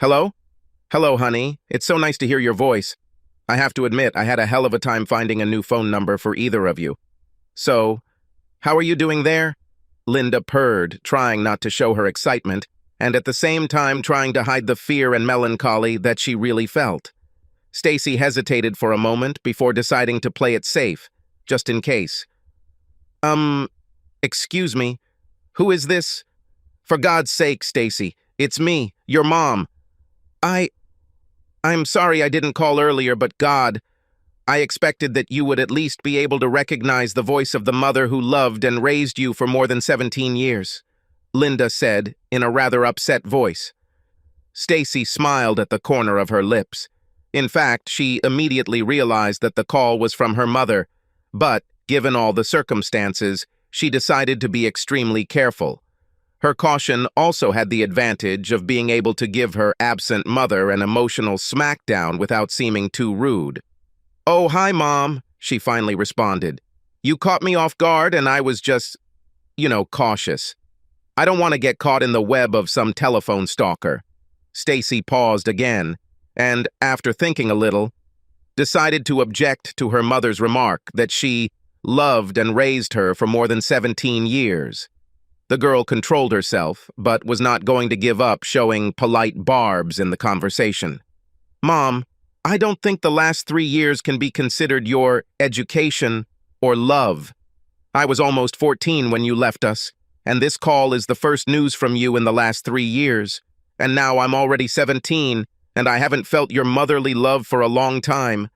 Hello? Hello, honey. It's so nice to hear your voice. I have to admit, I had a hell of a time finding a new phone number for either of you. So, how are you doing there? Linda purred, trying not to show her excitement, and at the same time trying to hide the fear and melancholy that she really felt. Stacy hesitated for a moment before deciding to play it safe, just in case. Excuse me. Who is this? For God's sake, Stacy, it's me, your mom. I'm sorry I didn't call earlier, but God, I expected that you would at least be able to recognize the voice of the mother who loved and raised you for more than 17 years, Linda said in a rather upset voice. Stacy smiled at the corner of her lips. In fact, she immediately realized that the call was from her mother, but, given all the circumstances, she decided to be extremely careful. Her caution also had the advantage of being able to give her absent mother an emotional smackdown without seeming too rude. "Oh, hi, Mom," she finally responded. "You caught me off guard and I was just, cautious. I don't want to get caught in the web of some telephone stalker." Stacy paused again, and, after thinking a little, decided to object to her mother's remark that she loved and raised her for more than 17 years. The girl controlled herself, but was not going to give up showing polite barbs in the conversation. "Mom, I don't think the last 3 years can be considered your education or love. I was almost 14 when you left us, and this call is the first news from you in the last 3 years. And now I'm already 17, and I haven't felt your motherly love for a long time."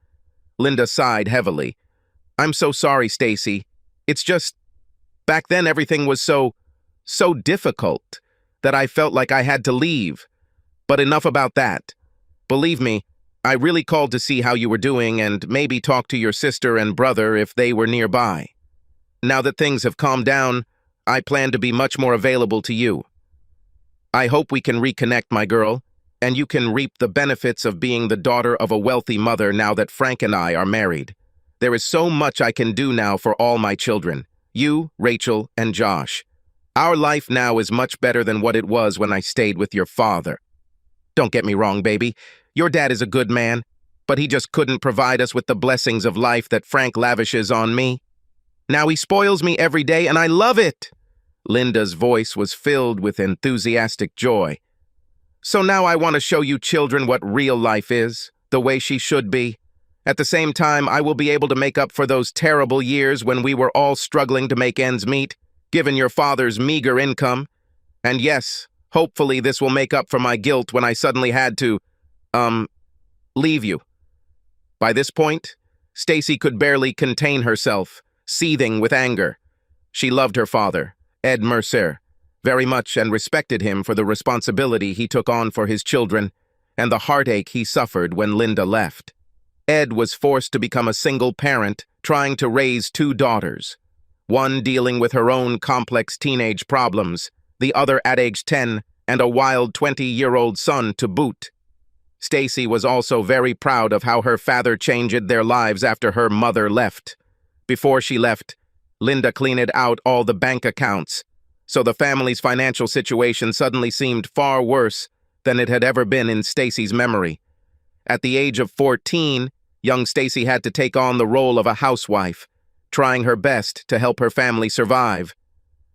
Linda sighed heavily. "I'm so sorry, Stacy. It's just, back then everything was so difficult that I felt like I had to leave. But enough about that. Believe me, I really called to see how you were doing and maybe talk to your sister and brother if they were nearby. Now that things have calmed down, I plan to be much more available to you. I hope we can reconnect, my girl, and you can reap the benefits of being the daughter of a wealthy mother now that Frank and I are married. There is so much I can do now for all my children, you, Rachel, and Josh. Our life now is much better than what it was when I stayed with your father. Don't get me wrong, baby. Your dad is a good man, but he just couldn't provide us with the blessings of life that Frank lavishes on me. Now he spoils me every day, and I love it." Linda's voice was filled with enthusiastic joy. "So now I want to show you children what real life is, the way she should be. At the same time, I will be able to make up for those terrible years when we were all struggling to make ends meet, given your father's meager income. And yes, hopefully this will make up for my guilt when I suddenly had to, leave you." By this point, Stacy could barely contain herself, seething with anger. She loved her father, Ed Mercer, very much and respected him for the responsibility he took on for his children and the heartache he suffered when Linda left. Ed was forced to become a single parent, trying to raise 2 daughters. One dealing with her own complex teenage problems, the other at age 10, and a wild 20-year-old son to boot. Stacy was also very proud of how her father changed their lives after her mother left. Before she left, Linda cleaned out all the bank accounts, so the family's financial situation suddenly seemed far worse than it had ever been in Stacy's memory. At the age of 14, young Stacy had to take on the role of a housewife, trying her best to help her family survive.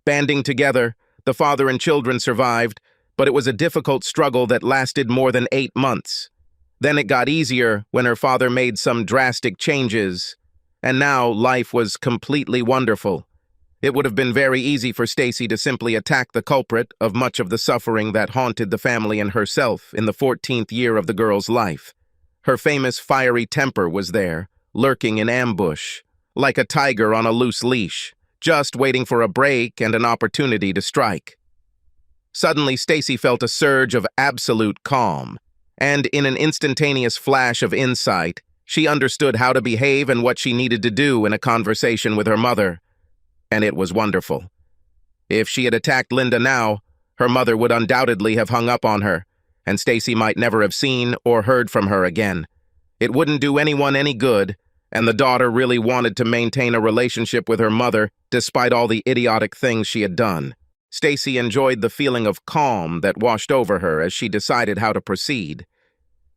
Banding together, the father and children survived, but it was a difficult struggle that lasted more than 8 months. Then it got easier when her father made some drastic changes, and now life was completely wonderful. It would have been very easy for Stacy to simply attack the culprit of much of the suffering that haunted the family and herself in the 14th year of the girl's life. Her famous fiery temper was there, lurking in ambush, like a tiger on a loose leash, just waiting for a break and an opportunity to strike. Suddenly, Stacy felt a surge of absolute calm, and in an instantaneous flash of insight, she understood how to behave and what she needed to do in a conversation with her mother. And it was wonderful. If she had attacked Linda now, her mother would undoubtedly have hung up on her, and Stacy might never have seen or heard from her again. It wouldn't do anyone any good, and the daughter really wanted to maintain a relationship with her mother despite all the idiotic things she had done. Stacy enjoyed the feeling of calm that washed over her as she decided how to proceed.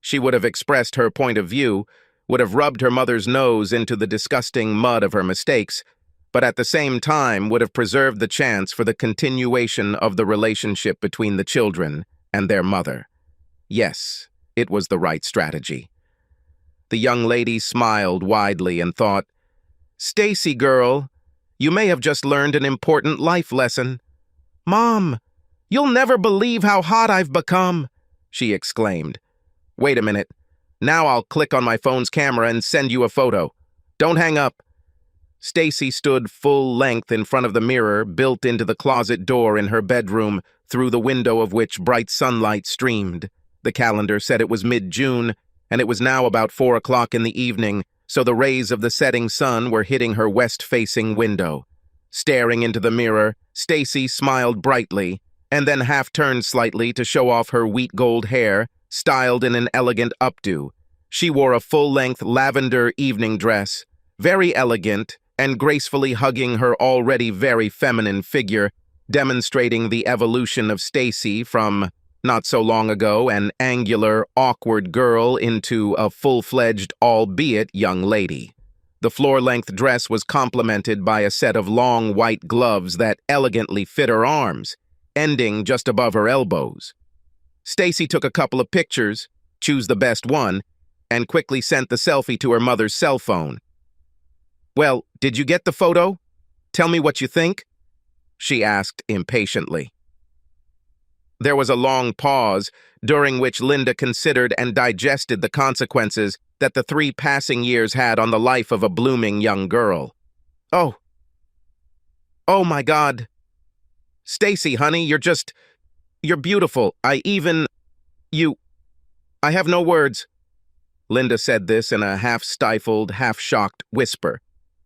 She would have expressed her point of view, would have rubbed her mother's nose into the disgusting mud of her mistakes, but at the same time would have preserved the chance for the continuation of the relationship between the children and their mother. Yes, it was the right strategy. The young lady smiled widely and thought, "Stacy, girl, you may have just learned an important life lesson." "Mom, you'll never believe how hot I've become," she exclaimed. "Wait a minute. Now I'll click on my phone's camera and send you a photo. Don't hang up." Stacy stood full length in front of the mirror built into the closet door in her bedroom, through the window of which bright sunlight streamed. The calendar said it was mid-June, and it was now about 4 o'clock in the evening, so the rays of the setting sun were hitting her west-facing window. Staring into the mirror, Stacy smiled brightly, and then half-turned slightly to show off her wheat gold hair, styled in an elegant updo. She wore a full-length lavender evening dress, very elegant, and gracefully hugging her already very feminine figure, demonstrating the evolution of Stacy from, not so long ago, an angular, awkward girl into a full-fledged, albeit young lady. The floor-length dress was complemented by a set of long white gloves that elegantly fit her arms, ending just above her elbows. Stacy took a couple of pictures, choose the best one, and quickly sent the selfie to her mother's cell phone. "Well, did you get the photo? Tell me what you think?" she asked impatiently. There was a long pause, during which Linda considered and digested the consequences that the 3 passing years had on the life of a blooming young girl. Oh my God. Stacy, honey, you're beautiful. I have no words. Linda said this in a half-stifled, half-shocked whisper,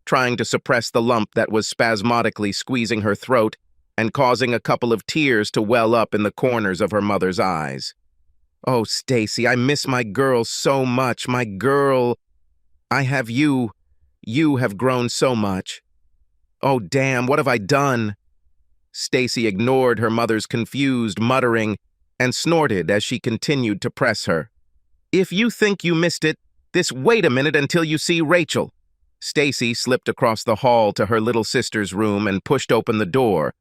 trying to suppress the lump that was spasmodically squeezing her throat and causing a couple of tears to well up in the corners of her mother's eyes. "Oh, Stacy, I miss my girl so much, my girl. I have you. You have grown so much. Oh, damn, what have I done?" Stacy ignored her mother's confused muttering and snorted as she continued to press her. "If you think you missed it, wait a minute until you see Rachel." Stacy slipped across the hall to her little sister's room and pushed open the door,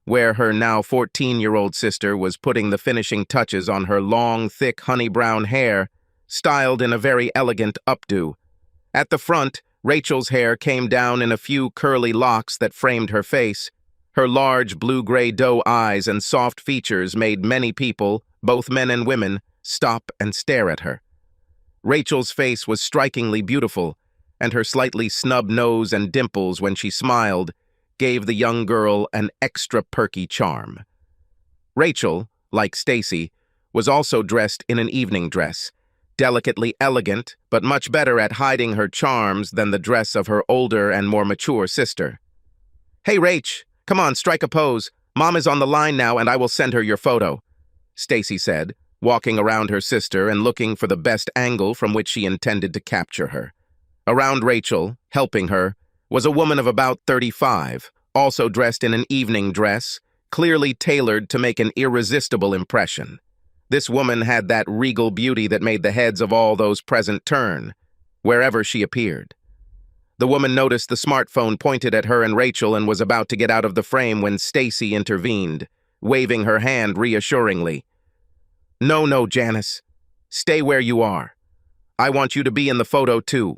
where her now 14-year-old sister was putting the finishing touches on her long, thick, honey-brown hair, styled in a very elegant updo. At the front, Rachel's hair came down in a few curly locks that framed her face. Her large blue-gray doe eyes and soft features made many people, both men and women, stop and stare at her. Rachel's face was strikingly beautiful, and her slightly snub nose and dimples when she smiled gave the young girl an extra perky charm. Rachel, like Stacy, was also dressed in an evening dress, delicately elegant, but much better at hiding her charms than the dress of her older and more mature sister. "Hey, Rach, come on, strike a pose. Mom is on the line now, and I will send her your photo," Stacy said, walking around her sister and looking for the best angle from which she intended to capture her. Around Rachel, helping her, was a woman of about 35, also dressed in an evening dress, clearly tailored to make an irresistible impression. This woman had that regal beauty that made the heads of all those present turn, wherever she appeared. The woman noticed the smartphone pointed at her and Rachel and was about to get out of the frame when Stacy intervened, waving her hand reassuringly. No, Janice. Stay where you are. I want you to be in the photo, too."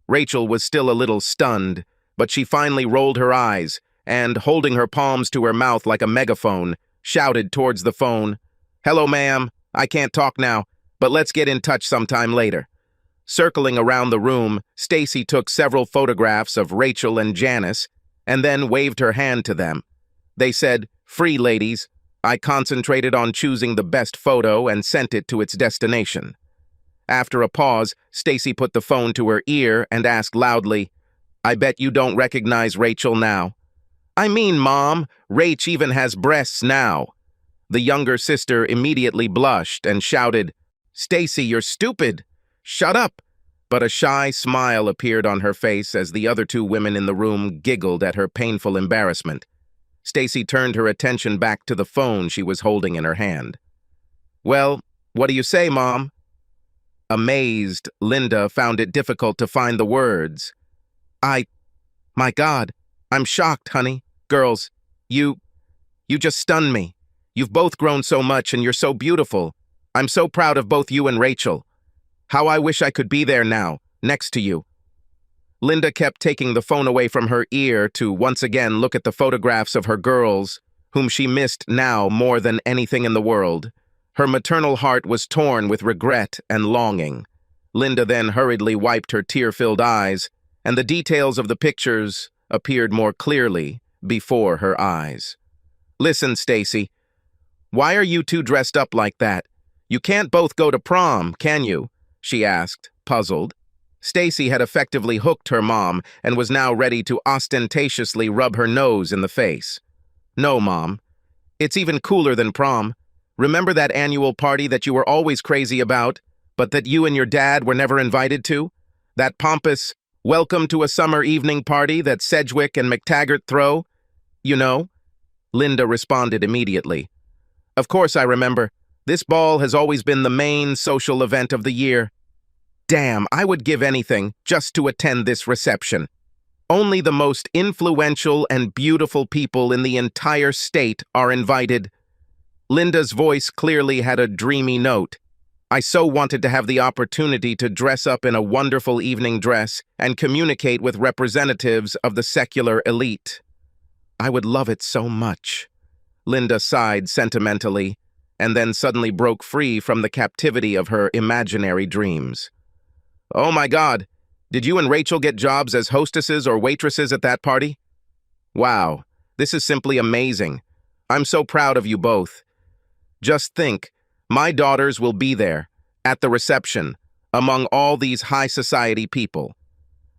Rachel was still a little stunned, but she finally rolled her eyes and, holding her palms to her mouth like a megaphone, shouted towards the phone, "Hello, ma'am. I can't talk now, but let's get in touch sometime later." Circling around the room, Stacy took several photographs of Rachel and Janice and then waved her hand to them. They said, "Free, ladies." I concentrated on choosing the best photo and sent it to its destination. After a pause, Stacy put the phone to her ear and asked loudly, "I bet you don't recognize Rachel now." "I mean, Mom, Rach even has breasts now." The younger sister immediately blushed and shouted, "Stacy, you're stupid. Shut up." But a shy smile appeared on her face as the other 2 women in the room giggled at her painful embarrassment. Stacy turned her attention back to the phone she was holding in her hand. Well, what do you say, Mom? Amazed, Linda found it difficult to find the words. My God, I'm shocked, honey. Girls, you just stunned me. You've both grown so much and you're so beautiful. I'm so proud of both you and Rachel. How I wish I could be there now, next to you. Linda kept taking the phone away from her ear to once again look at the photographs of her girls, whom she missed now more than anything in the world. Her maternal heart was torn with regret and longing. Linda then hurriedly wiped her tear-filled eyes, and the details of the pictures appeared more clearly before her eyes. Listen, Stacy, why are you two dressed up like that? You can't both go to prom, can you? She asked, puzzled. Stacy had effectively hooked her mom and was now ready to ostentatiously rub her nose in the face. No, Mom. It's even cooler than prom. Remember that annual party that you were always crazy about, but that you and your dad were never invited to? That pompous, welcome to a summer evening party that Sedgwick and McTaggart throw? You know? Linda responded immediately. Of course I remember. This ball has always been the main social event of the year. Damn, I would give anything just to attend this reception. Only the most influential and beautiful people in the entire state are invited. Linda's voice clearly had a dreamy note. I so wanted to have the opportunity to dress up in a wonderful evening dress and communicate with representatives of the secular elite. I would love it so much. Linda sighed sentimentally, and then suddenly broke free from the captivity of her imaginary dreams. Oh my God, did you and Rachel get jobs as hostesses or waitresses at that party? Wow, this is simply amazing. I'm so proud of you both. Just think, my daughters will be there, at the reception, among all these high society people.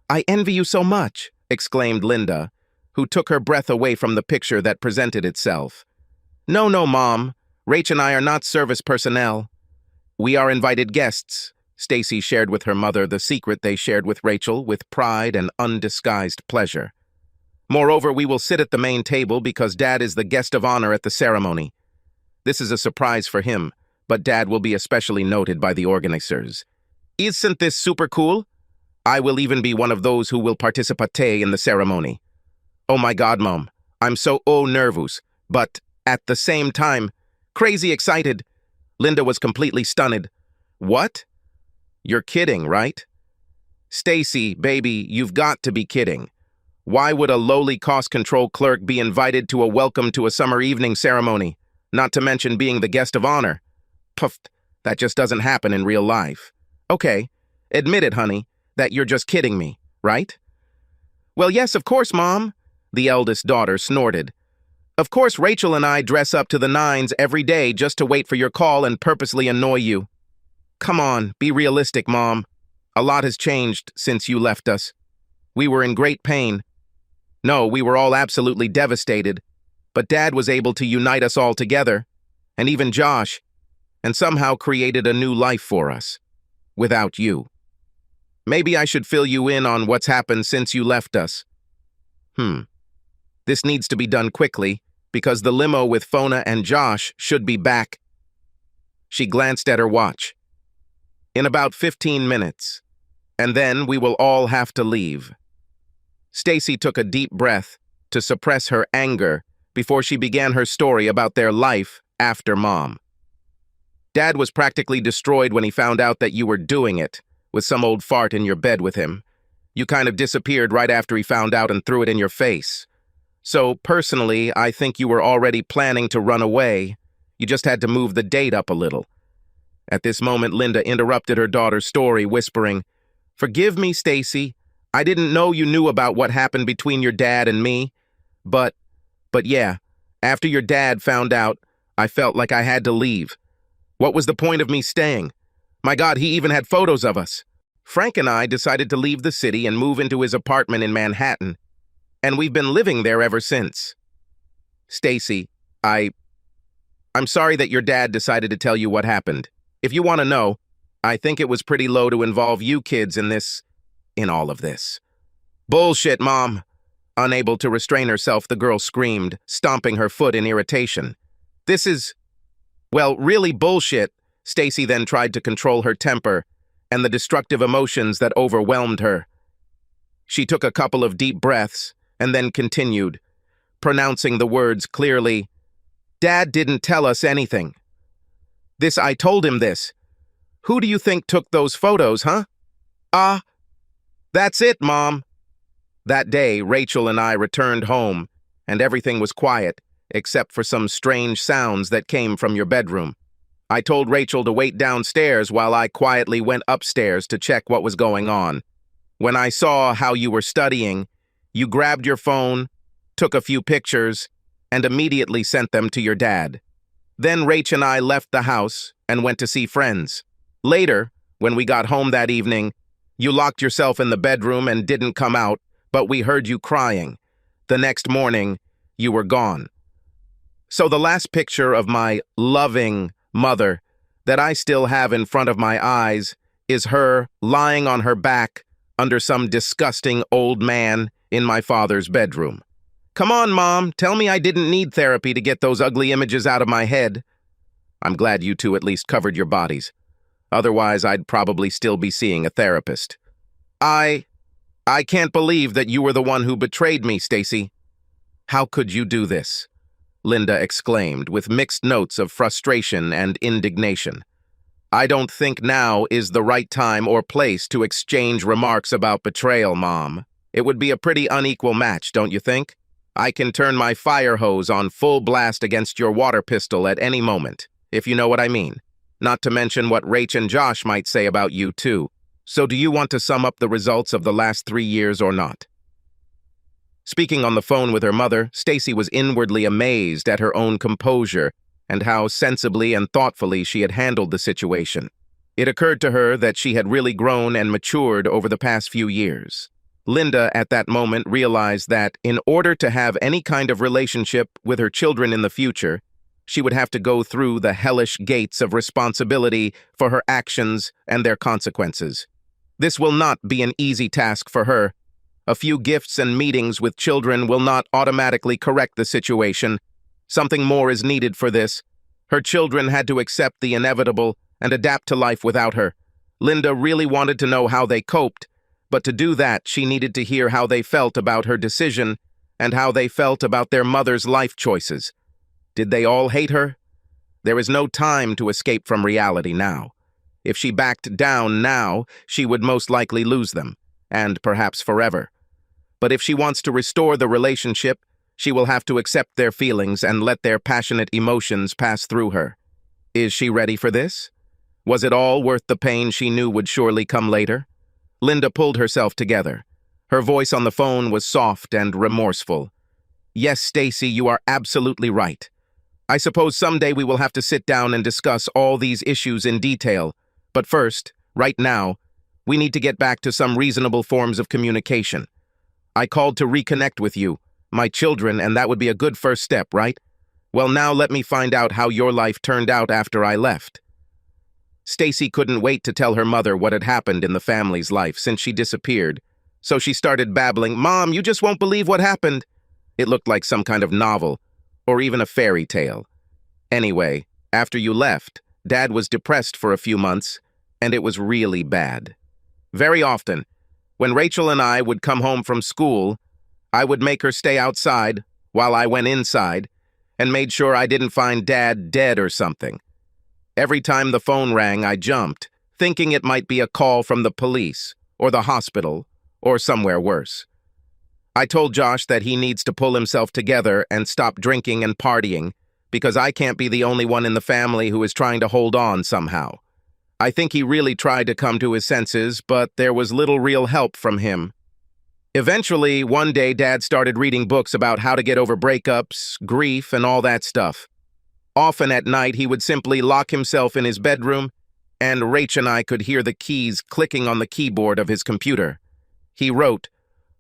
I envy you so much, exclaimed Linda, who took her breath away from the picture that presented itself. No, Mom. Rach and I are not service personnel. We are invited guests. Stacy shared with her mother the secret they shared with Rachel with pride and undisguised pleasure. Moreover, we will sit at the main table because Dad is the guest of honor at the ceremony. This is a surprise for him, but Dad will be especially noted by the organizers. Isn't this super cool? I will even be one of those who will participate in the ceremony. Oh my God, Mom, I'm so nervous, but at the same time, crazy excited. Linda was completely stunned. What? You're kidding, right? Stacy, baby, you've got to be kidding. Why would a lowly cost control clerk be invited to a welcome to a summer evening ceremony, not to mention being the guest of honor? Puff, that just doesn't happen in real life. Okay, admit it, honey, that you're just kidding me, right? Well, yes, of course, Mom, the eldest daughter snorted. Of course, Rachel and I dress up to the nines every day just to wait for your call and purposely annoy you. Come on, be realistic, Mom. A lot has changed since you left us. We were in great pain. No, we were all absolutely devastated. But Dad was able to unite us all together, and even Josh, and somehow created a new life for us. Without you. Maybe I should fill you in on what's happened since you left us. This needs to be done quickly, because the limo with Fona and Josh should be back. She glanced at her watch. In about 15 minutes, and then we will all have to leave. Stacy took a deep breath to suppress her anger before she began her story about their life after Mom. Dad was practically destroyed when he found out that you were doing it, with some old fart in your bed with him. You kind of disappeared right after he found out and threw it in your face. So, personally, I think you were already planning to run away. You just had to move the date up a little. At this moment, Linda interrupted her daughter's story, whispering, Forgive me, Stacy. I didn't know you knew about what happened between your dad and me. But yeah, after your dad found out, I felt like I had to leave. What was the point of me staying? My God, he even had photos of us. Frank and I decided to leave the city and move into his apartment in Manhattan, and we've been living there ever since. Stacy, I'm sorry that your dad decided to tell you what happened. If you want to know, I think it was pretty low to involve you kids in all of this. Bullshit, Mom. Unable to restrain herself, the girl screamed, stomping her foot in irritation. This is, well, really bullshit. Stacy then tried to control her temper and the destructive emotions that overwhelmed her. She took a couple of deep breaths and then continued, pronouncing the words clearly. Dad didn't tell us anything. I told him this. Who do you think took those photos, huh? That's it, Mom. That day, Rachel and I returned home, and everything was quiet, except for some strange sounds that came from your bedroom. I told Rachel to wait downstairs while I quietly went upstairs to check what was going on. When I saw how you were studying, you grabbed your phone, took a few pictures, and immediately sent them to your dad. Then Rach and I left the house and went to see friends. Later, when we got home that evening, you locked yourself in the bedroom and didn't come out, but we heard you crying. The next morning, you were gone. So the last picture of my loving mother that I still have in front of my eyes is her lying on her back under some disgusting old man in my father's bedroom. Come on, Mom, tell me I didn't need therapy to get those ugly images out of my head. I'm glad you two at least covered your bodies. Otherwise, I'd probably still be seeing a therapist. I can't believe that you were the one who betrayed me, Stacy. How could you do this? Linda exclaimed, with mixed notes of frustration and indignation. I don't think now is the right time or place to exchange remarks about betrayal, Mom. It would be a pretty unequal match, don't you think? I can turn my fire hose on full blast against your water pistol at any moment, if you know what I mean. Not to mention what Rach and Josh might say about you, too. So do you want to sum up the results of the last 3 years or not? Speaking on the phone with her mother, Stacy was inwardly amazed at her own composure and how sensibly and thoughtfully she had handled the situation. It occurred to her that she had really grown and matured over the past few years. Linda, at that moment, realized that in order to have any kind of relationship with her children in the future, she would have to go through the hellish gates of responsibility for her actions and their consequences. This will not be an easy task for her. A few gifts and meetings with children will not automatically correct the situation. Something more is needed for this. Her children had to accept the inevitable and adapt to life without her. Linda really wanted to know how they coped, but to do that, she needed to hear how they felt about her decision and how they felt about their mother's life choices. Did they all hate her? There is no time to escape from reality now. If she backed down now, she would most likely lose them, and perhaps forever. But if she wants to restore the relationship, she will have to accept their feelings and let their passionate emotions pass through her. Is she ready for this? Was it all worth the pain she knew would surely come later? Linda pulled herself together. Her voice on the phone was soft and remorseful. Yes, Stacy, you are absolutely right. I suppose someday we will have to sit down and discuss all these issues in detail. But first, right now, we need to get back to some reasonable forms of communication. I called to reconnect with you, my children, and that would be a good first step, right? Well, now let me find out how your life turned out after I left. Stacy couldn't wait to tell her mother what had happened in the family's life since she disappeared, so she started babbling, Mom, you just won't believe what happened. It looked like some kind of novel, or even a fairy tale. Anyway, after you left, Dad was depressed for a few months, and it was really bad. Very often, when Rachel and I would come home from school, I would make her stay outside while I went inside and made sure I didn't find Dad dead or something. Every time the phone rang, I jumped, thinking it might be a call from the police or the hospital or somewhere worse. I told Josh that he needs to pull himself together and stop drinking and partying because I can't be the only one in the family who is trying to hold on somehow. I think he really tried to come to his senses, but there was little real help from him. Eventually, one day, Dad started reading books about how to get over breakups, grief, and all that stuff. Often at night, he would simply lock himself in his bedroom, and Rach and I could hear the keys clicking on the keyboard of his computer. He wrote,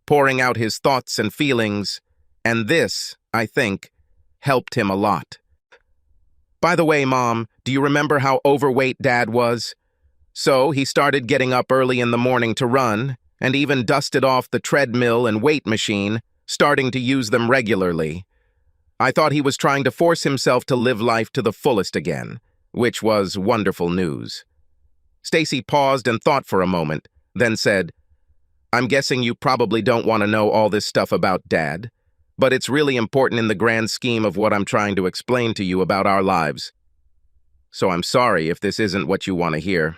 pouring out his thoughts and feelings, and this, I think, helped him a lot. By the way, Mom, do you remember how overweight Dad was? So he started getting up early in the morning to run, and even dusted off the treadmill and weight machine, starting to use them regularly. I thought he was trying to force himself to live life to the fullest again, which was wonderful news. Stacy paused and thought for a moment, then said, "I'm guessing you probably don't want to know all this stuff about Dad, but it's really important in the grand scheme of what I'm trying to explain to you about our lives. So I'm sorry if this isn't what you want to hear.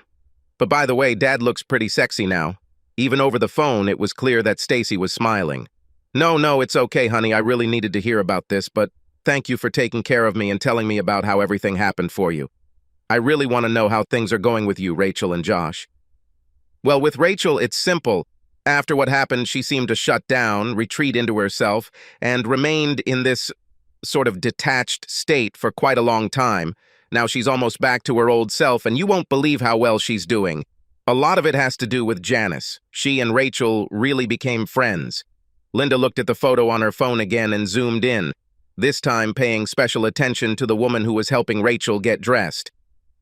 But by the way, Dad looks pretty sexy now." Even over the phone, it was clear that Stacy was smiling. No, it's okay, honey. I really needed to hear about this, but thank you for taking care of me and telling me about how everything happened for you. I really want to know how things are going with you, Rachel and Josh." Well, with Rachel, it's simple. After what happened, she seemed to shut down, retreat into herself, and remained in this sort of detached state for quite a long time. Now she's almost back to her old self, and you won't believe how well she's doing. A lot of it has to do with Janice. She and Rachel really became friends. Linda looked at the photo on her phone again and zoomed in, this time paying special attention to the woman who was helping Rachel get dressed.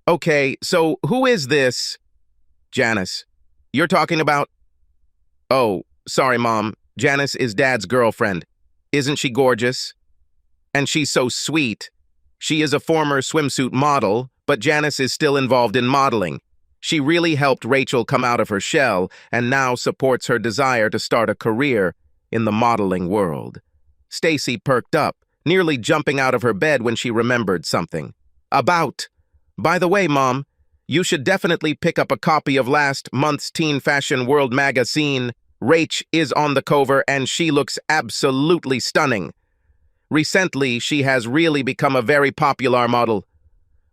"Okay, so who is this?" "Janice. You're talking about—" "Oh, sorry, Mom. Janice is Dad's girlfriend. Isn't she gorgeous? And she's so sweet. She is a former swimsuit model, but Janice is still involved in modeling. She really helped Rachel come out of her shell and now supports her desire to start a career in the modeling world." Stacy perked up, nearly jumping out of her bed when she remembered something. By the way, Mom, you should definitely pick up a copy of last month's Teen Fashion World magazine. Rach is on the cover and she looks absolutely stunning. Recently, she has really become a very popular model."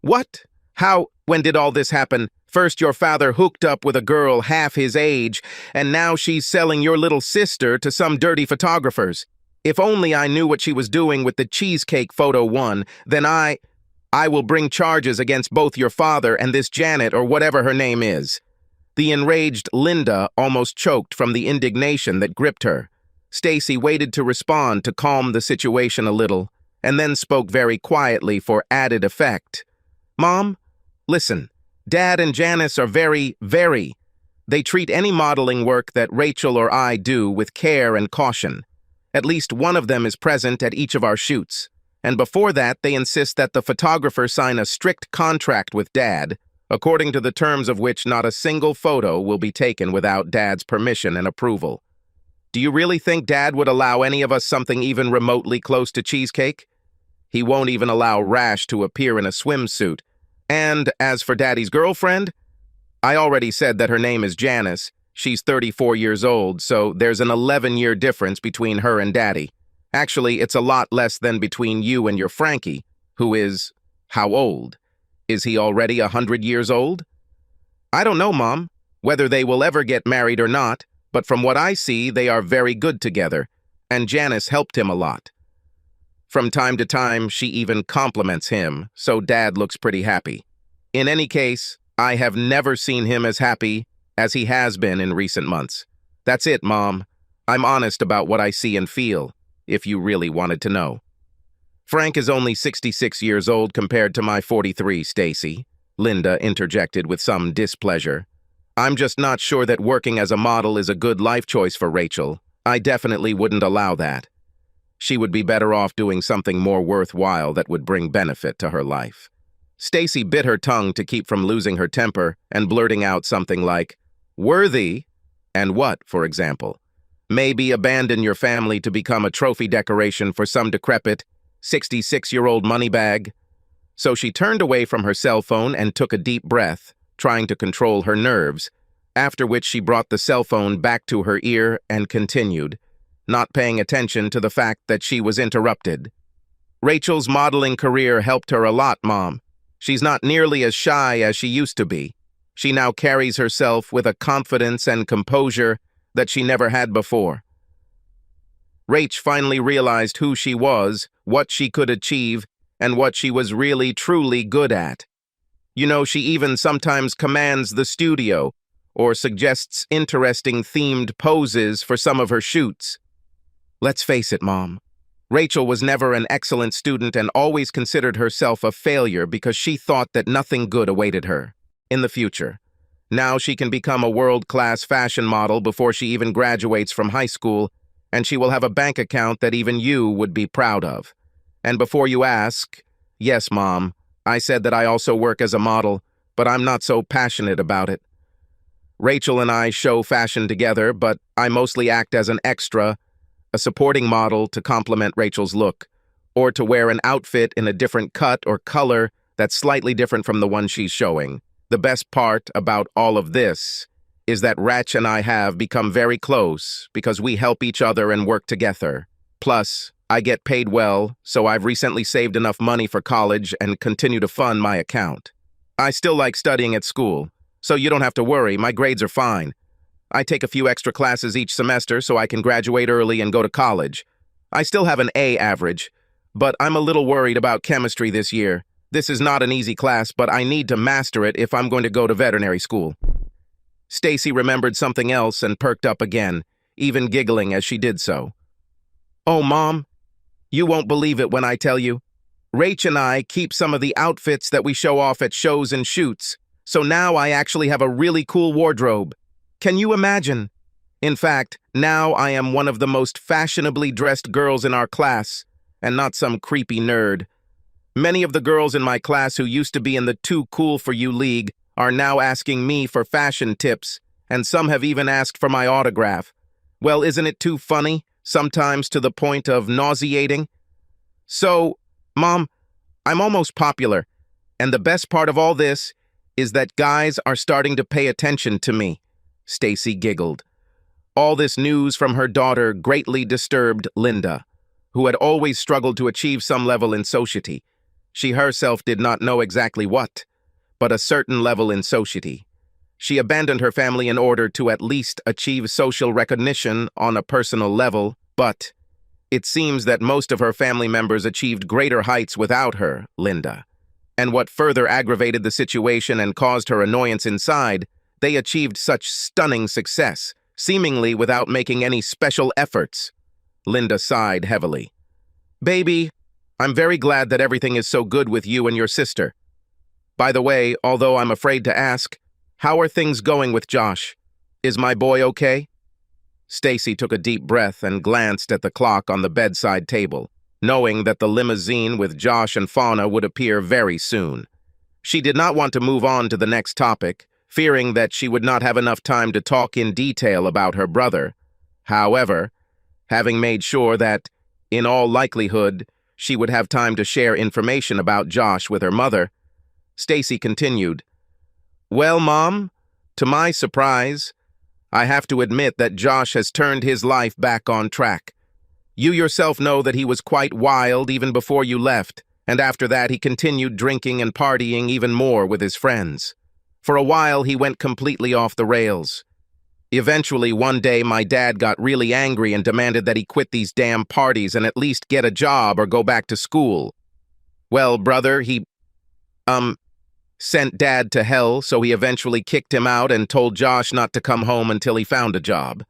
"What? How? When did all this happen? First your father hooked up with a girl half his age, and now she's selling your little sister to some dirty photographers. If only I knew what she was doing with the cheesecake photo one, then I will bring charges against both your father and this Janet or whatever her name is." The enraged Linda almost choked from the indignation that gripped her. Stacy waited to respond to calm the situation a little, and then spoke very quietly for added effect. "Mom, listen. Dad and Janice are very. They treat any modeling work that Rachel or I do with care and caution. At least one of them is present at each of our shoots. And before that, they insist that the photographer sign a strict contract with Dad, according to the terms of which not a single photo will be taken without Dad's permission and approval. Do you really think Dad would allow any of us something even remotely close to cheesecake? He won't even allow Rash to appear in a swimsuit. And as for Daddy's girlfriend, I already said that her name is Janice. She's 34 years old, so there's an 11-year difference between her and Daddy. Actually, it's a lot less than between you and your Frankie, who is, how old? Is he already 100 years old? I don't know, Mom, whether they will ever get married or not, but from what I see, they are very good together, and Janice helped him a lot. From time to time, she even compliments him, so Dad looks pretty happy. In any case, I have never seen him as happy as he has been in recent months. That's it, Mom. I'm honest about what I see and feel, if you really wanted to know." "Frank is only 66 years old compared to my 43, Stacy," Linda interjected with some displeasure. "I'm just not sure that working as a model is a good life choice for Rachel. I definitely wouldn't allow that. She would be better off doing something more worthwhile that would bring benefit to her life." Stacy bit her tongue to keep from losing her temper and blurting out something like, "Worthy? And what, for example? Maybe abandon your family to become a trophy decoration for some decrepit, 66-year-old moneybag?" So she turned away from her cell phone and took a deep breath, trying to control her nerves, after which she brought the cell phone back to her ear and continued, not paying attention to the fact that she was interrupted. "Rachel's modeling career helped her a lot, Mom. She's not nearly as shy as she used to be. She now carries herself with a confidence and composure that she never had before. Rach finally realized who she was, what she could achieve, and what she was really truly good at. You know, she even sometimes commands the studio or suggests interesting themed poses for some of her shoots. Let's face it, Mom. Rachel was never an excellent student and always considered herself a failure because she thought that nothing good awaited her in the future. Now she can become a world-class fashion model before she even graduates from high school, and she will have a bank account that even you would be proud of. And before you ask, yes, Mom, I said that I also work as a model, but I'm not so passionate about it. Rachel and I show fashion together, but I mostly act as an extra, a supporting model to complement Rachel's look, or to wear an outfit in a different cut or color that's slightly different from the one she's showing. The best part about all of this is that Rach and I have become very close because we help each other and work together. Plus, I get paid well, so I've recently saved enough money for college and continue to fund my account. I still like studying at school, so you don't have to worry, my grades are fine. I take a few extra classes each semester so I can graduate early and go to college. I still have an A average, but I'm a little worried about chemistry this year. This is not an easy class, but I need to master it if I'm going to go to veterinary school. Stacy remembered something else and perked up again, even giggling as she did so. Oh, Mom, you won't believe it when I tell you. Rach and I keep some of the outfits that we show off at shows and shoots, so now I actually have a really cool wardrobe. Can you imagine? In fact, now I am one of the most fashionably dressed girls in our class, and not some creepy nerd. Many of the girls in my class who used to be in the Too Cool For You League are now asking me for fashion tips, and some have even asked for my autograph. Well, isn't it too funny, sometimes to the point of nauseating? So, Mom, I'm almost popular, and the best part of all this is that guys are starting to pay attention to me. Stacy giggled. All this news from her daughter greatly disturbed Linda, who had always struggled to achieve some level in society. She herself did not know exactly what, but a certain level in society. She abandoned her family in order to at least achieve social recognition on a personal level, but it seems that most of her family members achieved greater heights without her, Linda. And what further aggravated the situation and caused her annoyance inside, they achieved such stunning success, seemingly without making any special efforts. Linda sighed heavily. Baby, I'm very glad that everything is so good with you and your sister. By the way, although I'm afraid to ask, how are things going with Josh? Is my boy okay? Stacy took a deep breath and glanced at the clock on the bedside table, knowing that the limousine with Josh and Fauna would appear very soon. She did not want to move on to the next topic, fearing that she would not have enough time to talk in detail about her brother. However, having made sure that, in all likelihood, she would have time to share information about Josh with her mother, Stacy continued, Well, Mom, to my surprise, I have to admit that Josh has turned his life back on track. You yourself know that he was quite wild even before you left, and after that he continued drinking and partying even more with his friends. For a while, he went completely off the rails. Eventually, one day, my dad got really angry and demanded that he quit these damn parties and at least get a job or go back to school. Well, brother, he, sent Dad to hell, so he eventually kicked him out and told Josh not to come home until he found a job.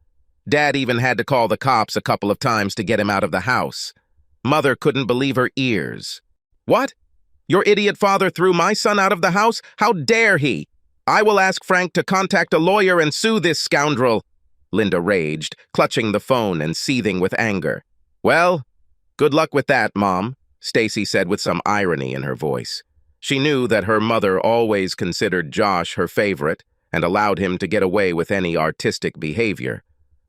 Dad even had to call the cops a couple of times to get him out of the house. Mother couldn't believe her ears. What? Your idiot father threw my son out of the house? How dare he? I will ask Frank to contact a lawyer and sue this scoundrel, Linda raged, clutching the phone and seething with anger. Well, good luck with that, Mom, Stacy said with some irony in her voice. She knew that her mother always considered Josh her favorite and allowed him to get away with any artistic behavior.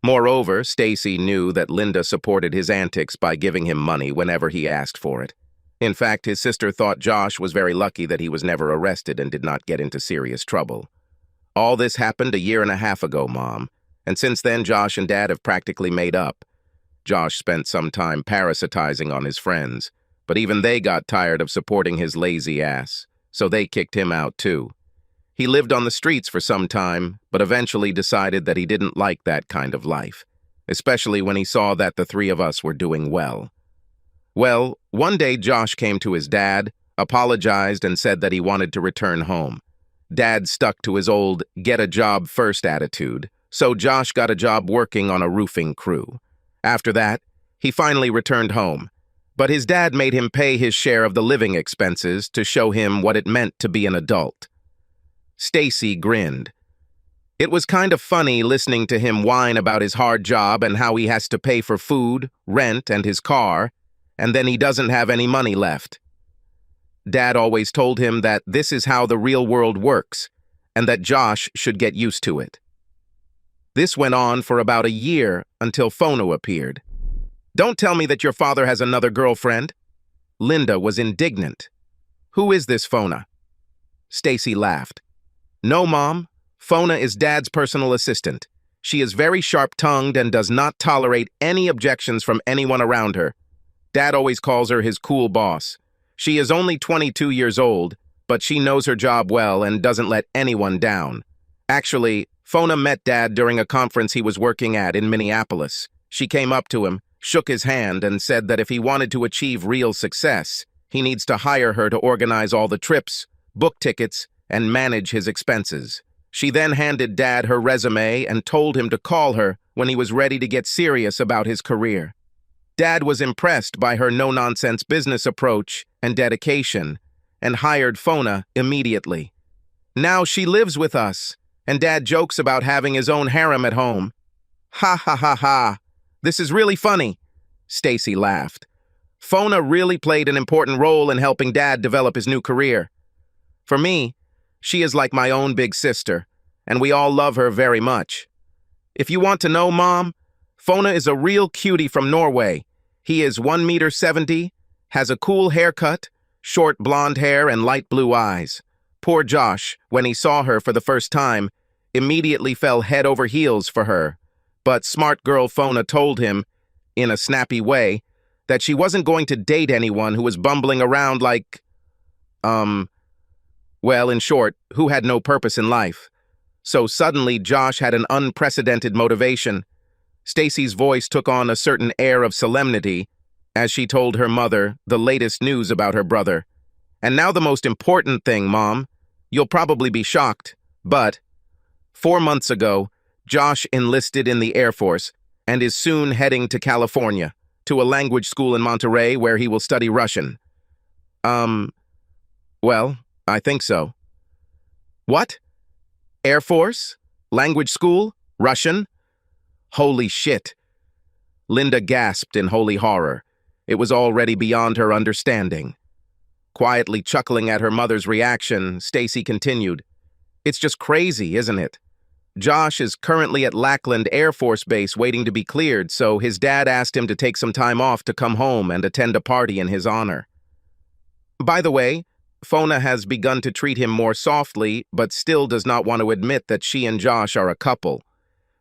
Moreover, Stacy knew that Linda supported his antics by giving him money whenever he asked for it. In fact, his sister thought Josh was very lucky that he was never arrested and did not get into serious trouble. All this happened 1.5 years ago, Mom, and since then Josh and Dad have practically made up. Josh spent some time parasitizing on his friends, but even they got tired of supporting his lazy ass, so they kicked him out too. He lived on the streets for some time, but eventually decided that he didn't like that kind of life, especially when he saw that the three of us were doing well. Well, one day Josh came to his dad, apologized, and said that he wanted to return home. Dad stuck to his old get-a-job-first attitude, so Josh got a job working on a roofing crew. After that, he finally returned home, but his dad made him pay his share of the living expenses to show him what it meant to be an adult. Stacy grinned. It was kind of funny listening to him whine about his hard job and how he has to pay for food, rent, and his car, and then he doesn't have any money left. Dad always told him that this is how the real world works, and that Josh should get used to it. This went on for about a year until Fono appeared. "Don't tell me that your father has another girlfriend." Linda was indignant. "Who is this Fona?" Stacy laughed. "No, Mom. Fona is Dad's personal assistant. She is very sharp-tongued and does not tolerate any objections from anyone around her. Dad always calls her his cool boss. She is only 22 years old, but she knows her job well and doesn't let anyone down. Actually, Fona met Dad during a conference he was working at in Minneapolis. She came up to him, shook his hand, and said that if he wanted to achieve real success, he needs to hire her to organize all the trips, book tickets, and manage his expenses. She then handed Dad her resume and told him to call her when he was ready to get serious about his career. Dad was impressed by her no-nonsense business approach and dedication, and hired Fona immediately. Now she lives with us, and Dad jokes about having his own harem at home. Ha ha ha ha. This is really funny. Stacy laughed. Fona really played an important role in helping Dad develop his new career. For me, she is like my own big sister, and we all love her very much. If you want to know, Mom, Fona is a real cutie from Norway. He is 1.70 m, has a cool haircut, short blonde hair, and light blue eyes. Poor Josh, when he saw her for the first time, immediately fell head over heels for her. But smart girl Fona told him, in a snappy way, that she wasn't going to date anyone who was bumbling around like, well, in short, who had no purpose in life. So suddenly Josh had an unprecedented motivation. Stacy's voice took on a certain air of solemnity as she told her mother the latest news about her brother. And now the most important thing, Mom. You'll probably be shocked, but 4 months ago, Josh enlisted in the Air Force and is soon heading to California, to a language school in Monterey where he will study Russian. Well, I think so. What? Air Force? Language school? Russian? Holy shit. Linda gasped in holy horror. It was already beyond her understanding. Quietly chuckling at her mother's reaction, Stacy continued, "It's just crazy, isn't it? Josh is currently at Lackland Air Force Base waiting to be cleared, so his dad asked him to take some time off to come home and attend a party in his honor. By the way, Fona has begun to treat him more softly, but still does not want to admit that she and Josh are a couple.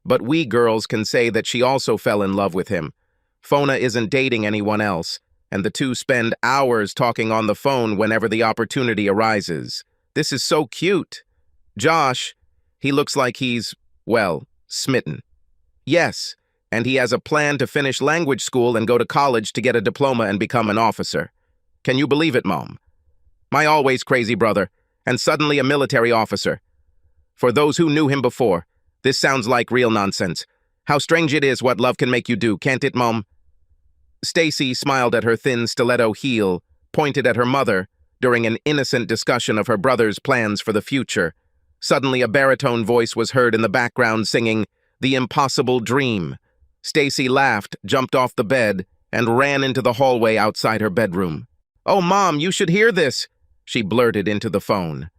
But we girls can say that she also fell in love with him. Fona isn't dating anyone else, and the two spend hours talking on the phone whenever the opportunity arises. This is so cute. Josh, he looks like he's, well, smitten. Yes, and he has a plan to finish language school and go to college to get a diploma and become an officer. Can you believe it, Mom? My always crazy brother, and suddenly a military officer. For those who knew him before, this sounds like real nonsense. How strange it is what love can make you do, can't it, Mom?" Stacy smiled at her thin stiletto heel, pointed at her mother, during an innocent discussion of her brother's plans for the future. Suddenly a baritone voice was heard in the background singing, "The Impossible Dream." Stacy laughed, jumped off the bed, and ran into the hallway outside her bedroom. "Oh, Mom, you should hear this," she blurted into the phone.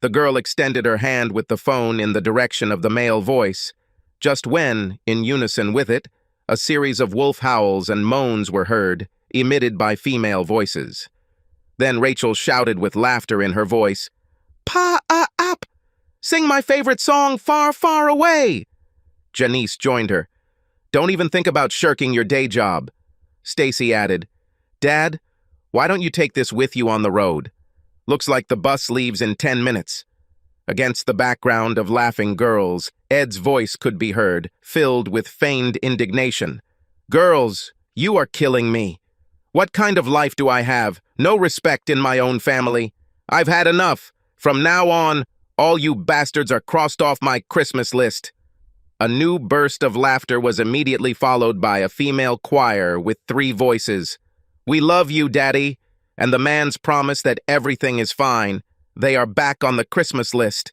The girl extended her hand with the phone in the direction of the male voice, just when, in unison with it, a series of wolf howls and moans were heard, emitted by female voices. Then Rachel shouted with laughter in her voice, "Pa-up! Sing my favorite song, Far, Far Away!" Janice joined her. "Don't even think about shirking your day job." Stacy added, "Dad, why don't you take this with you on the road? Looks like the bus leaves in 10 minutes. Against the background of laughing girls, Ed's voice could be heard, filled with feigned indignation. "Girls, you are killing me. What kind of life do I have? No respect in my own family. I've had enough. From now on, all you bastards are crossed off my Christmas list." A new burst of laughter was immediately followed by a female choir with 3 voices. "We love you, Daddy," and the man's promise that everything is fine. They are back on the Christmas list.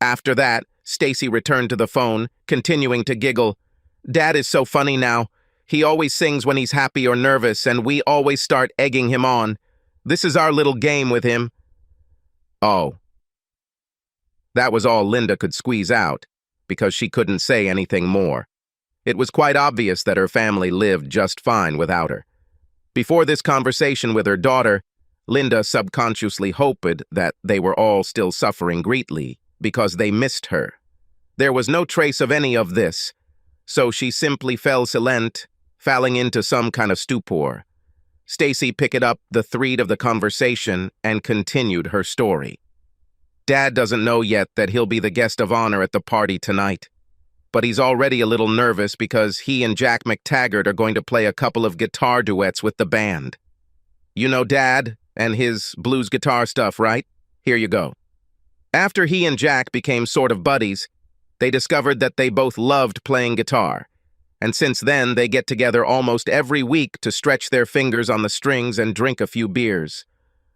After that, Stacy returned to the phone, continuing to giggle. Dad is so funny now. He always sings when he's happy or nervous, and we always start egging him on. This is our little game with him. Oh. That was all Linda could squeeze out, because she couldn't say anything more. It was quite obvious that her family lived just fine without her. Before this conversation with her daughter, Linda subconsciously hoped that they were all still suffering greatly because they missed her. There was no trace of any of this, so she simply fell silent, falling into some kind of stupor. Stacy picked up the thread of the conversation and continued her story. Dad doesn't know yet that he'll be the guest of honor at the party tonight, but he's already a little nervous because he and Jack McTaggart are going to play a couple of guitar duets with the band. You know Dad and his blues guitar stuff, right? Here you go. After he and Jack became sort of buddies, they discovered that they both loved playing guitar, and since then they get together almost every week to stretch their fingers on the strings and drink a few beers.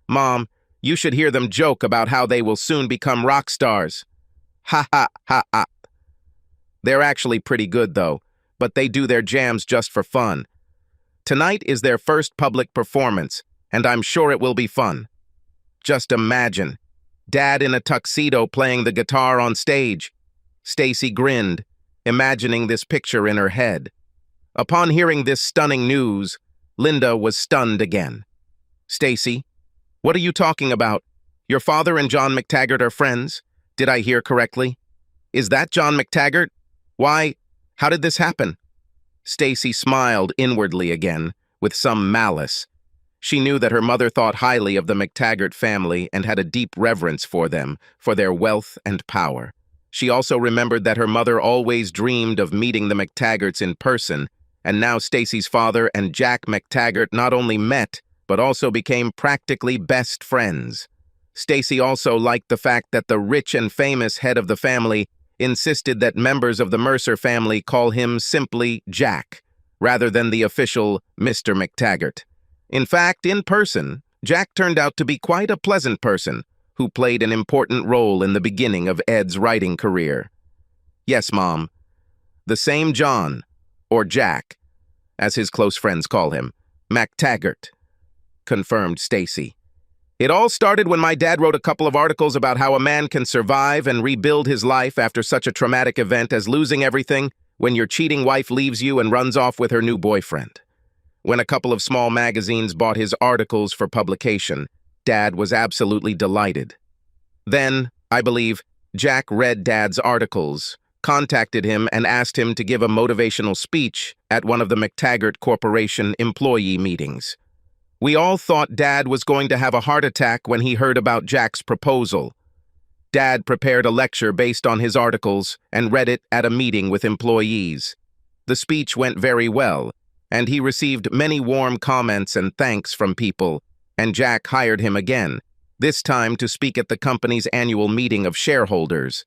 Mom, you should hear them joke about how they will soon become rock stars. Ha ha ha ha. They're actually pretty good though, but they do their jams just for fun. Tonight is their first public performance, and I'm sure it will be fun. Just imagine, Dad in a tuxedo playing the guitar on stage. Stacy grinned, imagining this picture in her head. Upon hearing this stunning news, Linda was stunned again. Stacy, what are you talking about? Your father and John McTaggart are friends? Did I hear correctly? Is that John McTaggart? Why, how did this happen? Stacy smiled inwardly again, with some malice. She knew that her mother thought highly of the McTaggart family and had a deep reverence for them, for their wealth and power. She also remembered that her mother always dreamed of meeting the McTaggarts in person, and now Stacy's father and Jack McTaggart not only met, but also became practically best friends. Stacy also liked the fact that the rich and famous head of the family insisted that members of the Mercer family call him simply Jack, rather than the official Mr. McTaggart. In fact, in person, Jack turned out to be quite a pleasant person, who played an important role in the beginning of Ed's writing career. Yes, Mom. The same John, or Jack, as his close friends call him, McTaggart, confirmed Stacy. It all started when my dad wrote a couple of articles about how a man can survive and rebuild his life after such a traumatic event as losing everything when your cheating wife leaves you and runs off with her new boyfriend. When a couple of small magazines bought his articles for publication, Dad was absolutely delighted. Then, I believe, Jack read Dad's articles, contacted him and asked him to give a motivational speech at one of the McTaggart Corporation employee meetings. We all thought Dad was going to have a heart attack when he heard about Jack's proposal. Dad prepared a lecture based on his articles and read it at a meeting with employees. The speech went very well, and he received many warm comments and thanks from people, and Jack hired him again, this time to speak at the company's annual meeting of shareholders.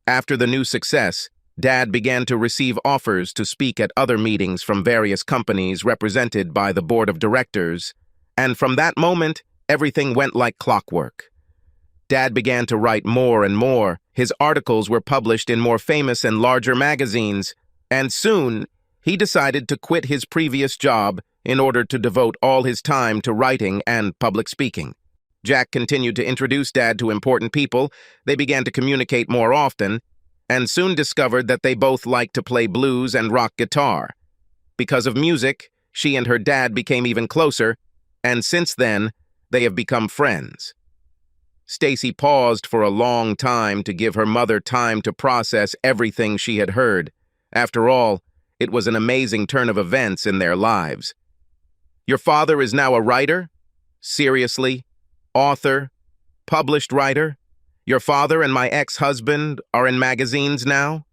After the new success, Dad began to receive offers to speak at other meetings from various companies represented by the board of directors, and from that moment, everything went like clockwork. Dad began to write more and more. His articles were published in more famous and larger magazines, and soon, he decided to quit his previous job in order to devote all his time to writing and public speaking. Jack continued to introduce Dad to important people. They began to communicate more often, and soon discovered that they both liked to play blues and rock guitar. Because of music, she and her dad became even closer, and since then, they have become friends. Stacy paused for a long time to give her mother time to process everything she had heard. After all, it was an amazing turn of events in their lives. Your father is now a writer? Seriously? Author? Published writer? Your father and my ex-husband are in magazines now?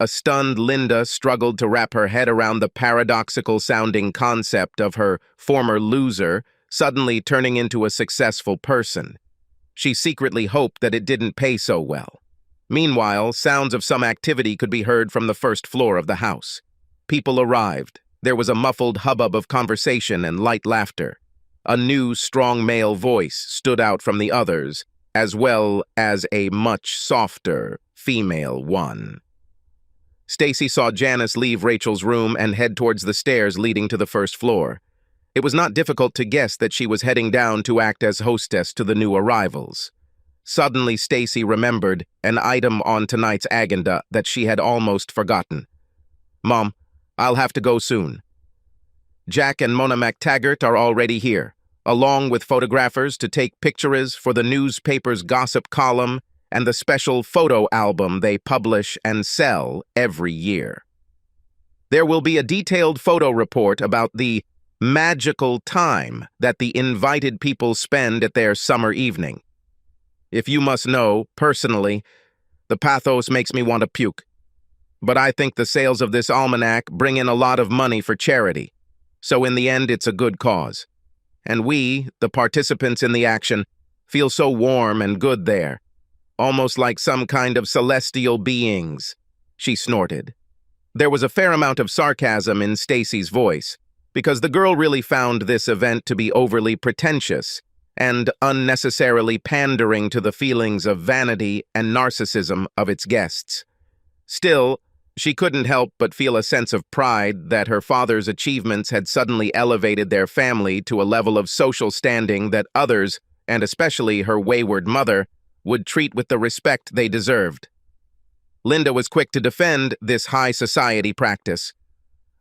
A stunned Linda struggled to wrap her head around the paradoxical-sounding concept of her former loser suddenly turning into a successful person. She secretly hoped that it didn't pay so well. Meanwhile, sounds of some activity could be heard from the first floor of the house. People arrived. There was a muffled hubbub of conversation and light laughter. A new, strong male voice stood out from the others as well as a much softer female one. Stacy saw Janice leave Rachel's room and head towards the stairs leading to the first floor. It was not difficult to guess that she was heading down to act as hostess to the new arrivals. Suddenly, Stacy remembered an item on tonight's agenda that she had almost forgotten. "Mom, I'll have to go soon. Jack and Mona MacTaggart are already here, along with photographers to take pictures for the newspaper's gossip column and the special photo album they publish and sell every year. There will be a detailed photo report about the magical time that the invited people spend at their summer evening. If you must know, personally, the pathos makes me want to puke. But I think the sales of this almanac bring in a lot of money for charity. So in the end, it's a good cause. And we, the participants in the action, feel so warm and good there. Almost like some kind of celestial beings," she snorted. There was a fair amount of sarcasm in Stacy's voice, because the girl really found this event to be overly pretentious and unnecessarily pandering to the feelings of vanity and narcissism of its guests. Still, she couldn't help but feel a sense of pride that her father's achievements had suddenly elevated their family to a level of social standing that others, and especially her wayward mother, would treat with the respect they deserved. Linda was quick to defend this high society practice.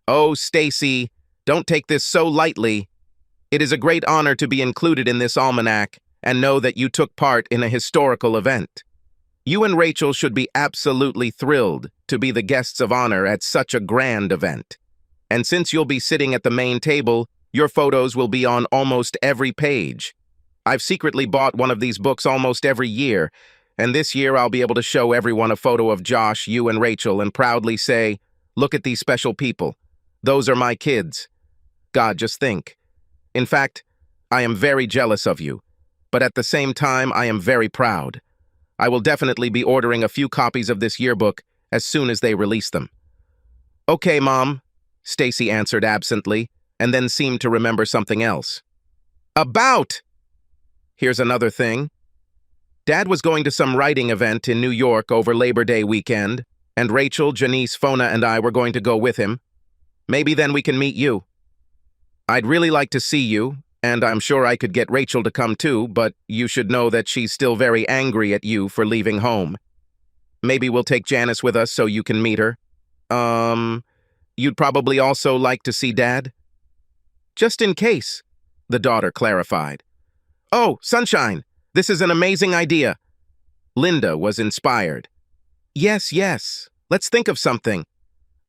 "Oh, Stacy, don't take this so lightly. It is a great honor to be included in this almanac and know that you took part in a historical event. You and Rachel should be absolutely thrilled to be the guests of honor at such a grand event. And since you'll be sitting at the main table, your photos will be on almost every page. I've secretly bought one of these books almost every year, and this year I'll be able to show everyone a photo of Josh, you, and Rachel and proudly say, 'Look at these special people. Those are my kids.' God, just think. In fact, I am very jealous of you, but at the same time, I am very proud. I will definitely be ordering a few copies of this yearbook as soon as they release them." "Okay, Mom," Stacy answered absently, and then seemed to remember something else. "About!" Here's another thing. Dad was going to some writing event in New York over Labor Day weekend, and Rachel, Janice, Fona, and I were going to go with him. Maybe then we can meet you. I'd really like to see you, and I'm sure I could get Rachel to come too, but you should know that she's still very angry at you for leaving home. Maybe we'll take Janice with us so you can meet her. You'd probably also like to see Dad? Just in case, the daughter clarified. "Oh, Sunshine, this is an amazing idea." Linda was inspired. Yes, let's think of something.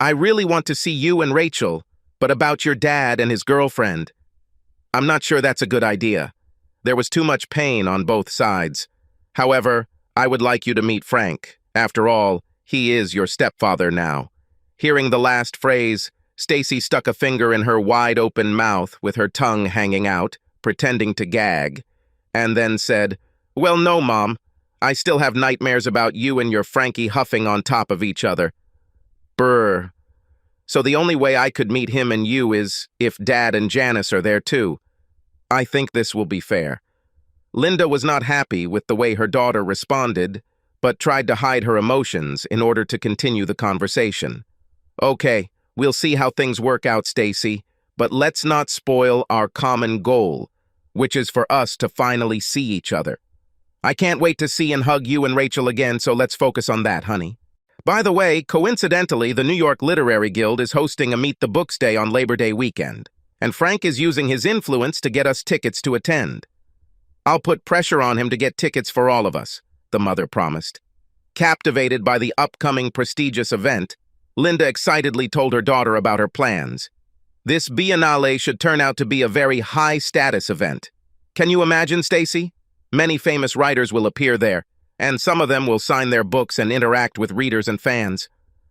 I really want to see you and Rachel, but about your dad and his girlfriend. I'm not sure that's a good idea. There was too much pain on both sides. However, I would like you to meet Frank. After all, he is your stepfather now. Hearing the last phrase, Stacy stuck a finger in her wide-open mouth with her tongue hanging out, pretending to gag, and then said, "Well, no, Mom. I still have nightmares about you and your Frankie huffing on top of each other. Brr. So the only way I could meet him and you is if Dad and Janice are there too. I think this will be fair." Linda was not happy with the way her daughter responded, but tried to hide her emotions in order to continue the conversation. "Okay, we'll see how things work out, Stacy, but let's not spoil our common goal, which is for us to finally see each other. I can't wait to see and hug you and Rachel again, so let's focus on that, honey. By the way, coincidentally, the New York Literary Guild is hosting a Meet the Books Day on Labor Day weekend, and Frank is using his influence to get us tickets to attend. I'll put pressure on him to get tickets for all of us," the mother promised. Captivated by the upcoming prestigious event, Linda excitedly told her daughter about her plans. This biennale should turn out to be a very high-status event. Can you imagine, Stacy? Many famous writers will appear there, and some of them will sign their books and interact with readers and fans.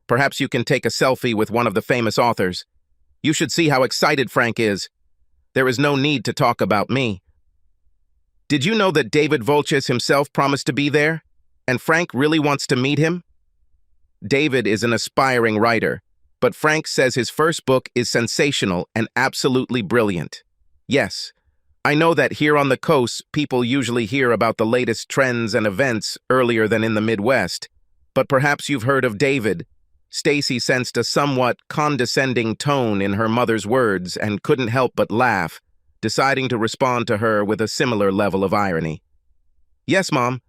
Perhaps you can take a selfie with one of the famous authors. You should see how excited Frank is. There is no need to talk about me. Did you know that David Volches himself promised to be there? And Frank really wants to meet him? David is an aspiring writer, but Frank says his first book is sensational and absolutely brilliant. Yes, I know that here on the coast, people usually hear about the latest trends and events earlier than in the Midwest, but perhaps you've heard of David. Stacy sensed a somewhat condescending tone in her mother's words and couldn't help but laugh, deciding to respond to her with a similar level of irony. Yes, Mom.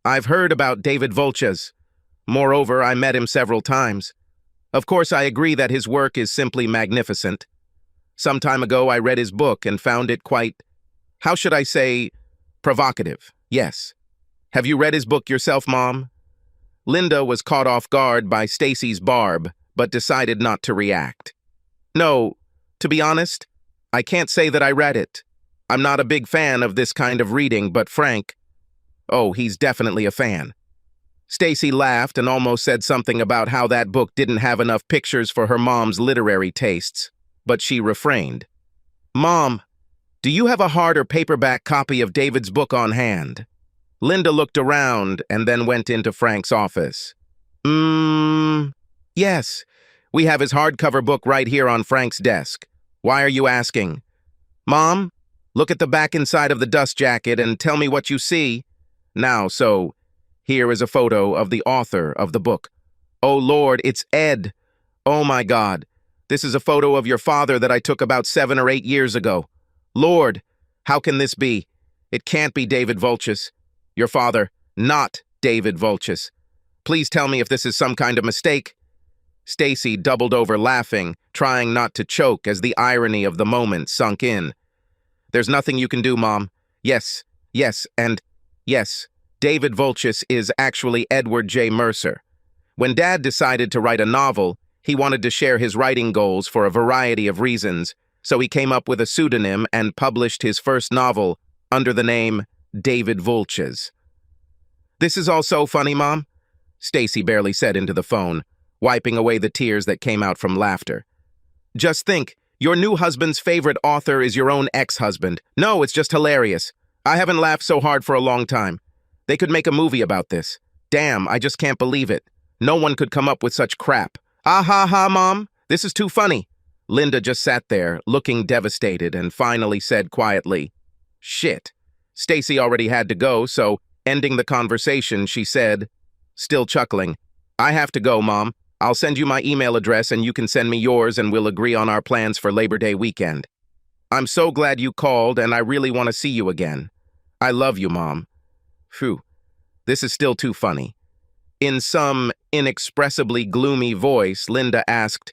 I've heard about David Volches. Moreover, I met him several times. Of course, I agree that his work is simply magnificent. Some time ago, I read his book and found it quite, how should I say, provocative. Yes. Have you read his book yourself, Mom? Linda was caught off guard by Stacy's barb, but decided not to react. No, to be honest, I can't say that I read it. I'm not a big fan of this kind of reading, but Frank, oh, he's definitely a fan. Stacy laughed and almost said something about how that book didn't have enough pictures for her mom's literary tastes, but she refrained. Mom, do you have a hard or paperback copy of David's book on hand? Linda looked around and then went into Frank's office. Yes. We have his hardcover book right here on Frank's desk. Why are you asking? Mom, look at the back inside of the dust jacket and tell me what you see. Now, so, here is a photo of the author of the book. Oh, Lord, it's Ed. Oh, my God. This is a photo of your father that I took about 7 or 8 years ago. Lord, how can this be? It can't be David Volches. Your father, not David Volches. Please tell me if this is some kind of mistake. Stacy doubled over laughing, trying not to choke as the irony of the moment sunk in. There's nothing you can do, Mom. Yes, and yes, David Volches is actually Edward J. Mercer. When Dad decided to write a novel, he wanted to share his writing goals for a variety of reasons, so he came up with a pseudonym and published his first novel under the name David Volches. This is all so funny, Mom, Stacy barely said into the phone, wiping away the tears that came out from laughter. Just think, your new husband's favorite author is your own ex-husband. No, it's just hilarious. I haven't laughed so hard for a long time. They could make a movie about this. Damn, I just can't believe it. No one could come up with such crap. Ah ha ha, Mom, this is too funny. Linda just sat there, looking devastated, and finally said quietly, Shit. Stacy already had to go, so, ending the conversation, she said, still chuckling, I have to go, Mom. I'll send you my email address and you can send me yours and we'll agree on our plans for Labor Day weekend. I'm so glad you called and I really want to see you again. I love you, Mom. Phew, this is still too funny. In some inexpressibly gloomy voice, Linda asked,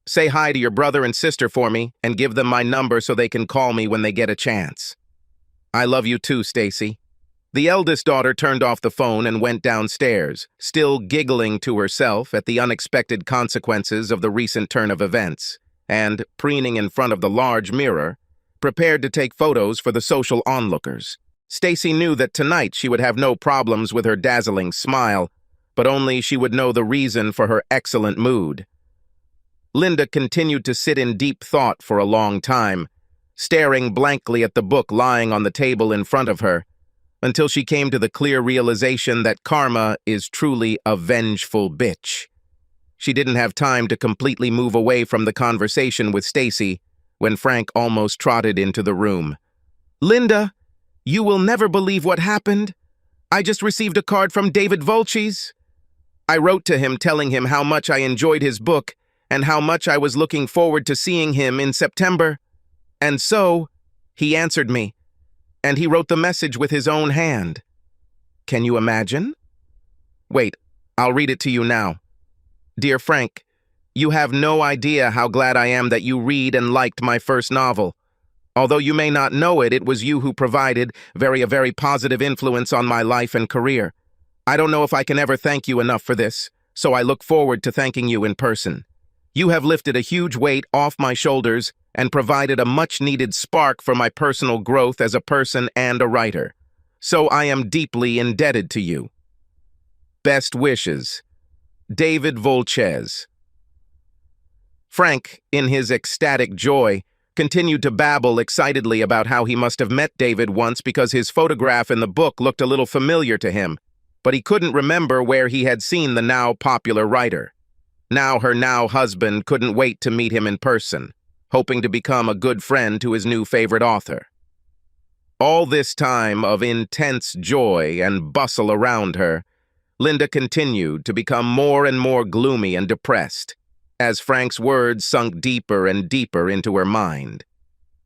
Say hi to your brother and sister for me and give them my number so they can call me when they get a chance. I love you too, Stacy. The eldest daughter turned off the phone and went downstairs, still giggling to herself at the unexpected consequences of the recent turn of events, and, preening in front of the large mirror, prepared to take photos for the social onlookers. Stacy knew that tonight she would have no problems with her dazzling smile, but only she would know the reason for her excellent mood. Linda continued to sit in deep thought for a long time, staring blankly at the book lying on the table in front of her, until she came to the clear realization that karma is truly a vengeful bitch. She didn't have time to completely move away from the conversation with Stacy when Frank almost trotted into the room. Linda, you will never believe what happened. I just received a card from David Volches. I wrote to him telling him how much I enjoyed his book and how much I was looking forward to seeing him in September. And so, he answered me, and he wrote the message with his own hand. Can you imagine? Wait, I'll read it to you now. Dear Frank, you have no idea how glad I am that you read and liked my first novel. Although you may not know it, it was you who provided a very positive influence on my life and career. I don't know if I can ever thank you enough for this, so I look forward to thanking you in person. You have lifted a huge weight off my shoulders and provided a much-needed spark for my personal growth as a person and a writer. So I am deeply indebted to you. Best wishes, David Volches. Frank, in his ecstatic joy, continued to babble excitedly about how he must have met David once because his photograph in the book looked a little familiar to him, but he couldn't remember where he had seen the now popular writer. Now her now husband couldn't wait to meet him in person, hoping to become a good friend to his new favorite author. All this time of intense joy and bustle around her, Linda continued to become more and more gloomy and depressed, as Frank's words sunk deeper and deeper into her mind.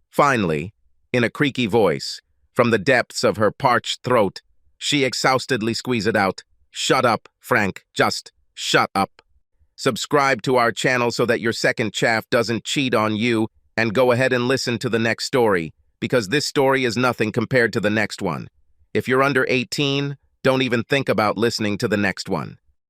Finally, in a creaky voice, from the depths of her parched throat, she exhaustedly squeezed out, "Shut up, Frank, just shut up." Subscribe to our channel so that your second chaff doesn't cheat on you, and go ahead and listen to the next story, because this story is nothing compared to the next one. If you're under 18, don't even think about listening to the next one.